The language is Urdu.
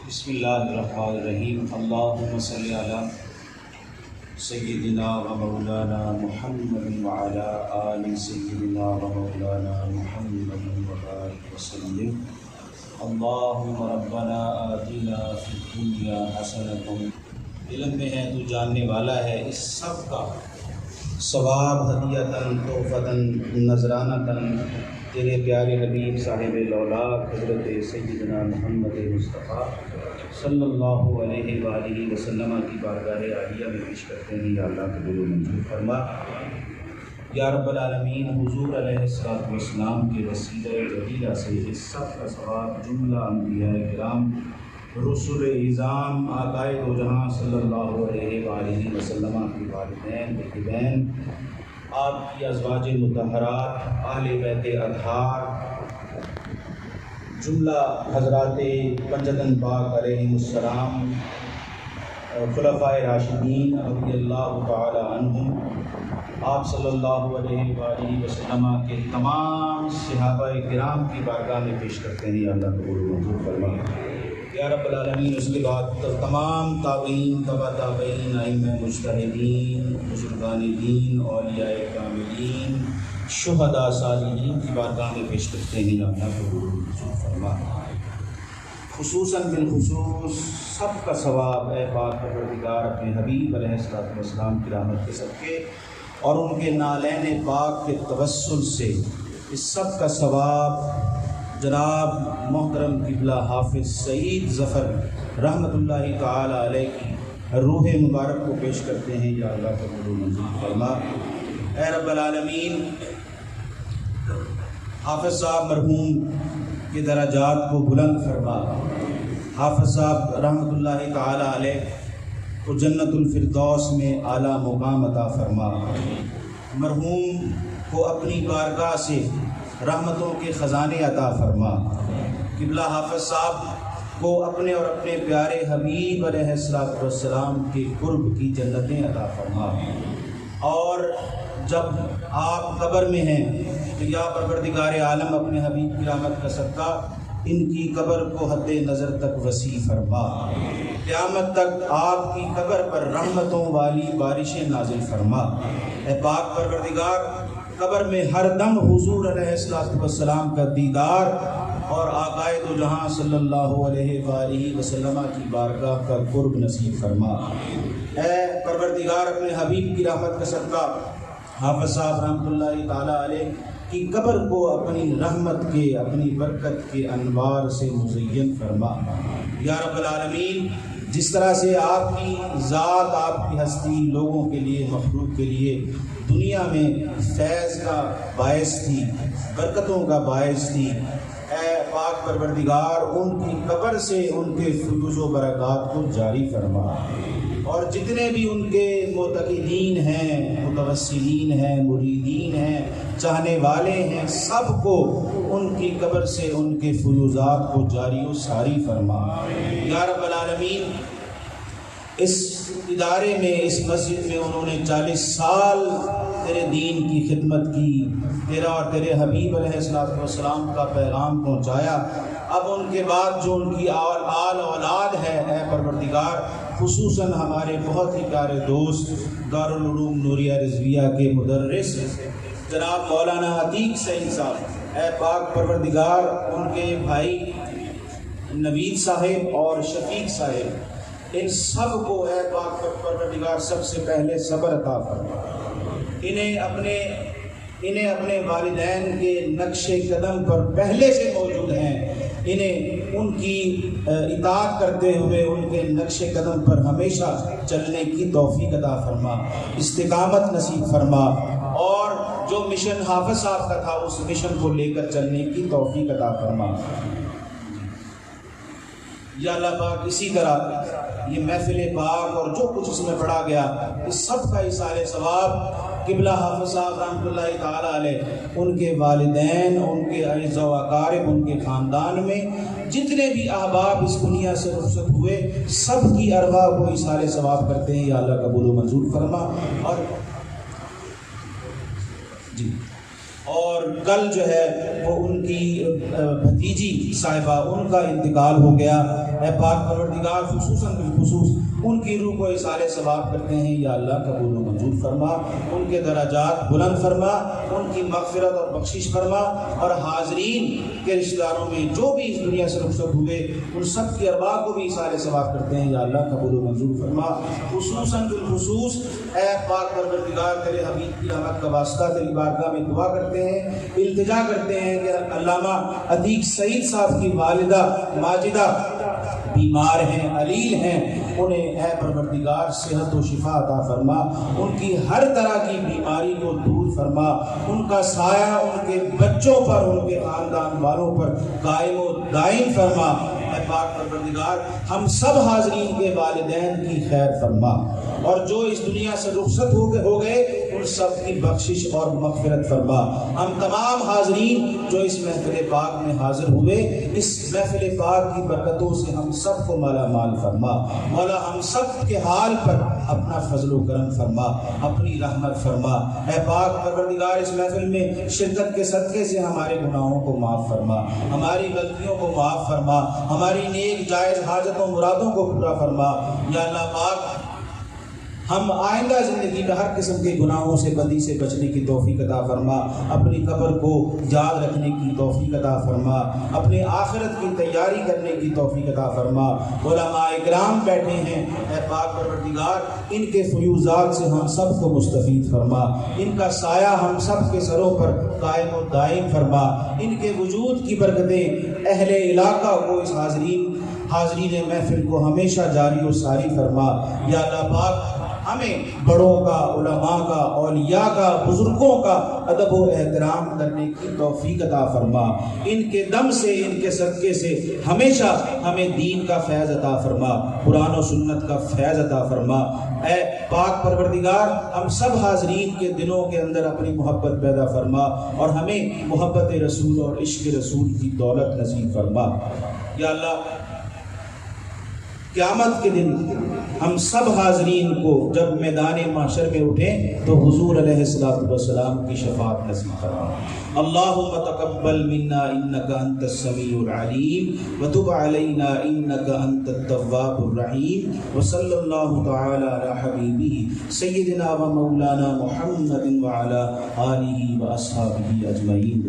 بسم اللہ الرحمن الرحیم۔ اللہم صلی علی سیدنا و مولانا محمد وعلی آل سیدنا و مولانا محمد وبارک وسلم۔ اللہم ربنا آتنا فی الدنیا حسنۃ۔ علم میں ہے تو جاننے والا ہے، اس سب کا ثواب ہدیۃً تحفۃً نذرانۃً تیرے پیارے حبیب صاحب لولاک حضرت سیدنا محمد مصطفیٰ صلی اللہ علیہ وآلہ وسلم کی بارگاہ عالیہ میں پیش کرتے ہیں۔ یا اللہ قبول و منظور فرما۔ یا رب العالمین، حضور علیہ السلام کے وسیلہ جلیلہ سے اس سب کا ثواب جملہ انبیاء کرام، رسول اعظام، آقائے دو جہاں صلی اللہ علیہ وآلہ وسلم کی والدین، بیٹین، آپ کی ازواج مطہرات، اہل بیت اطہار، جملہ حضرات پنجتن پاک علیہم السلام، خلفائے راشدین رضی اللہ تعالی عنہم، آپ صلی اللہ علیہ وآلہ وسلم کے تمام صحابہ کرام کی بارگاہ میں پیش کرتے ہیں۔ یا اللہ قبول و منظور فرما۔ یا رب العالمین، اس کے بعد تمام تابعین، تبع تابعین، ائمہ مجتہدین، بزرگان دین، اولیاء کاملین، شہداء صالحین کی بارگاہ میں پیش کرتے ہیں۔ یا اللہ قبول و منظور فرما۔ خصوصاً بالخصوص سب کا ثواب اے پاک پروردگار اپنے حبیب علیہ السلام کی رحمت کے صدقے اور ان کے نالین پاک کے توسل سے اس سب کا ثواب جناب محترم قبلہ حافظ سعید ظفر رحمۃ اللہ تعالی علیہ کی روح مبارک کو پیش کرتے ہیں۔ یا اللہ قبول و منظور فرما۔ اے رب العالمین، حافظ صاحب مرحوم کے درجات کو بلند فرما۔ حافظ صاحب رحمۃ اللہ تعالی علیہ کو جنت الفردوس میں اعلیٰ مقام عطا فرما۔ مرحوم کو اپنی بارگاہ سے رحمتوں کے خزانے عطا فرما۔ قبلہ حافظ صاحب کو اپنے اور اپنے پیارے حبیب علیہ السلام کے قرب کی جنتیں عطا فرما۔ اور جب آپ قبر میں ہیں تو یا پروردگار عالم اپنے حبیب کی رحمت کا صدقہ ان کی قبر کو حد نظر تک وسیع فرما۔ قیامت تک آپ کی قبر پر رحمتوں والی بارشیں نازل فرما۔ اے پاک پروردگار، قبر میں ہر دم حضور علیہ السلام کا دیدار اور آقائے دو جہاں صلی اللہ علیہ وآلہ وسلم کی بارگاہ کا قرب نصیب فرما۔ اے پروردگار، اپنے حبیب کی رحمت کا صدقہ حافظ صاحب رحمۃ اللہ تعالی علیہ کی قبر کو اپنی رحمت کے، اپنی برکت کے انوار سے مزین فرما۔ یا رب العالمین، جس طرح سے آپ کی ذات، آپ کی ہستی لوگوں کے لیے، مخلوق کے لیے دنیا میں فیض کا باعث تھی، برکتوں کا باعث تھی، اے پاک پروردگار ان کی قبر سے ان کے فیوز و برکات کو جاری فرما۔ اور جتنے بھی ان کے معتقدین ہیں، متوسلین ہیں، مریدین ہیں، چاہنے والے ہیں، سب کو ان کی قبر سے ان کے فیوزات کو جاری و ساری فرما۔ یا رب العالمین، اس ادارے میں، اس مسجد میں انہوں نے 40 سال تیرے دین کی خدمت کی، تیرا اور تیرے حبیب علیہ السلام کا پیغام پہنچایا۔ اب ان کے بعد جو ان کی آل اولاد ہے، اے پروردگار، خصوصاً ہمارے بہت ہی پیارے دوست دارالعلوم نوریہ رضویہ کے مدرس جناب مولانا عتیق سعید صاحب، اے پاک پروردگار ان کے بھائی نوید صاحب اور شفیق صاحب، ان سب کو اے پاک پروردگار سب سے پہلے صبر عطا فرما۔ انہیں اپنے والدین کے نقش قدم پر پہلے سے موجود ہیں، انہیں ان کی اطاعت کرتے ہوئے ان کے نقش قدم پر ہمیشہ چلنے کی توفیق عطا فرما، استقامت نصیب فرما، اور جو مشن حافظ صاحب کا تھا اس مشن کو لے کر چلنے کی توفیق عطا فرما۔ یا اللہ پاک، اسی طرح یہ محفل پاک اور جو کچھ اس میں پڑھا گیا، اس سب کا ایصال ثواب قبلہ حافظ صاحب رحمۃ اللہ تعالی علیہ، ان کے والدین، ان کے اعزاء و اقارب، ان کے خاندان میں جتنے بھی احباب اس دنیا سے رخصت ہوئے، سب کی ارواح کو ایصال ثواب کرتے ہیں۔ یا اللہ قبول و منظور فرما۔ اور کل جو ہے وہ ان کی بھتیجی صاحبہ ان کا انتقال ہو گیا. اے پاک پروردگار خصوصاً بالخصوص ان کی روح کو اصالِ ثواب کرتے ہیں یا اللہ قبول و منظور فرما, ان کے درجات بلند فرما, ان کی مغفرت اور بخشش فرما, اور حاضرین کے رشتہ داروں میں جو بھی اس دنیا سے رخصت ہوئے ان سب کی ارواح کو بھی اصالِ ثواب کرتے ہیں یا اللہ قبول و منظور فرما. خصوصاً بالخصوص اے پاک پروردگار تیرے حبیب کی رحمت کا واسطہ تیری بارگاہ میں دعا کرتے ہیں, التجا کرتے ہیں کہ علامہ عتیق سعید صاحب کی والدہ ماجدہ بیمار ہیں, علیل ہیں, انہیں اے پروردگار صحت و شفا عطا فرما, ان کی ہر طرح کی بیماری کو دور فرما, ان کا سایہ ان کے بچوں پر, ان کے خاندان والوں پر قائم و دائم فرما. اے پاک پروردگار ہم سب حاضرین کے والدین کی خیر فرما, اور جو اس دنیا سے رخصت ہو گئے ان سب کی بخشش اور مغفرت فرما. ہم تمام حاضرین جو اس محفل پاک میں حاضر ہوئے اس محفل پاک کی برکتوں سے ہم سب کو مالا مال فرما. مولا ہم سب کے حال پر اپنا فضل و کرم فرما, اپنی رحمت فرما. اے پاک پروردگار اس محفل میں شرکت کے صدقے سے ہمارے گناہوں کو معاف فرما, ہماری غلطیوں کو معاف فرما, ہماری نیک جائز حاجتوں مرادوں کو پورا فرما. یا اللہ پاک ہم آئندہ زندگی میں ہر قسم کے گناہوں سے بدی سے بچنے کی توفیق عطا فرما, اپنی قبر کو یاد رکھنے کی توفیق عطا فرما, اپنے آخرت کی تیاری کرنے کی توفیق عطا فرما. علماء اکرام بیٹھے ہیں, اے پاک پروردگار ان کے فیوزات سے ہم سب کو مستفید فرما, ان کا سایہ ہم سب کے سروں پر قائم و دائم فرما. ان کے وجود کی برکتیں اہل علاقہ کو اس حاضرین محفل کو ہمیشہ جاری و ساری فرما. یا اللہ پاک ہمیں بڑوں کا, علماء کا, اولیاء کا, بزرگوں کا ادب و احترام کرنے کی توفیق عطا فرما. ان کے دم سے, ان کے صدقے سے ہمیشہ ہمیں دین کا فیض عطا فرما, قرآن و سنت کا فیض عطا فرما. اے پاک پروردگار ہم سب حاضرین کے دلوں کے اندر اپنی محبت پیدا فرما, اور ہمیں محبت رسول اور عشق رسول کی دولت نصیب فرما. یا اللہ قیامت کے دن ہم سب حاضرین کو جب میدان محشر میں اٹھیں تو حضور علیہ السلام کی شفاعت نصیب فرما. اللہم تقبل منا انک انت السمیع العلیم وتب علینا انک انت التواب الرحیم. وصلی اللہ تعالی علی حبیبہ سیدنا و مولانا محمد وعلی آلہ و اصحابہ اجمعین.